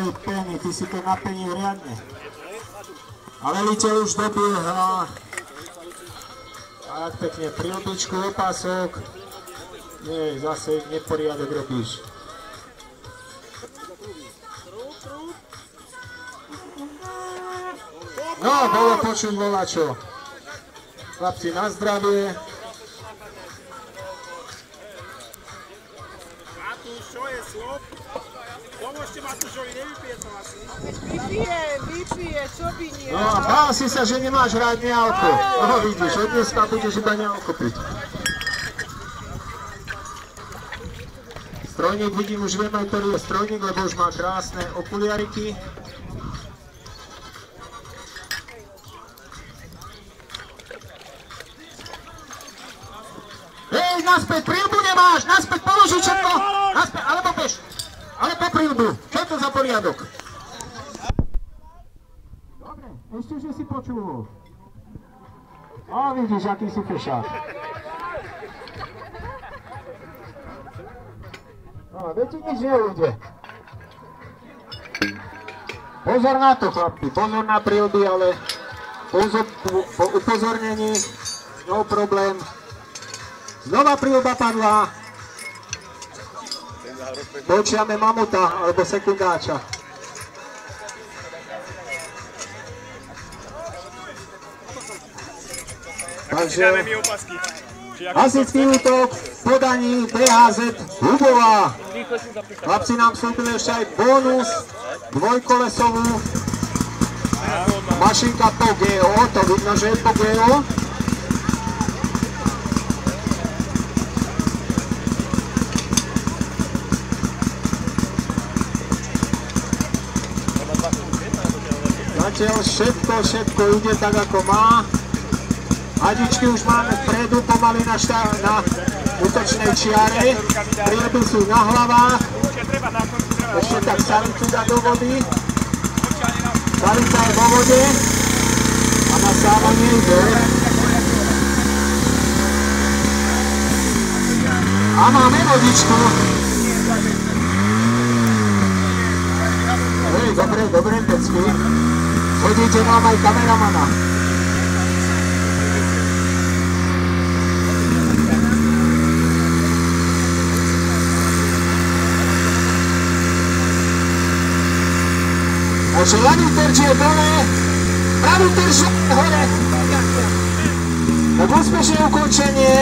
Dominik Peny, ty si to naplnil riadne. A veliteľ už dobieha. Tak pekne, pri obličku opások. Nie, zase neporiadok robíš. No, bolo počuť volačo. Chlapci, na zdravie. Matúš, čo je slov? Pomôžte Matúšovi, nevypije to asi. Vypije, čo by nie? No a bál si sa, že nemáš hrať nealko. No vidíš, od dneska budeš iba nealko piť. Strojník, vidím, už viem aj, ktorý je strojník, lebo už má krásne okuliariky. Hej, naspäť, prílbu nemáš, naspäť, položiť všetko, naspäť, alebo bež, ale po prílbu, čo je to za poriadok? Dobre, ešte, že si počul. A vidíš, aký si fešák. No, veď ti nič neujde. Pozor na to, chlapci, pozor na prílby, ale pozor, po upozornení, no problém. Znova prílba padla. Počiame mamuta, alebo sekundáča. Takže hasičský útok v podaní BHZ Hubová. Chlapci nám slúbili ešte aj bonus dvojkolesovú. Mašinka Pogeo, to vidno, že je Pogeo. Zatiaľ všetko ide tak, ako má. Hadičky už máme vpredu, pomaly na útočnej čiare. Prílby sú na hlavách. Ešte tak Salicu dá do vody. Salica je vo vode. A na sávanie ide. A máme vodičku. Hej, dobre, pecky. Chodíte nám aj kameramana. Takže ľavý terč je dole, pravý terč je hore. Tak úspešné ukončenie.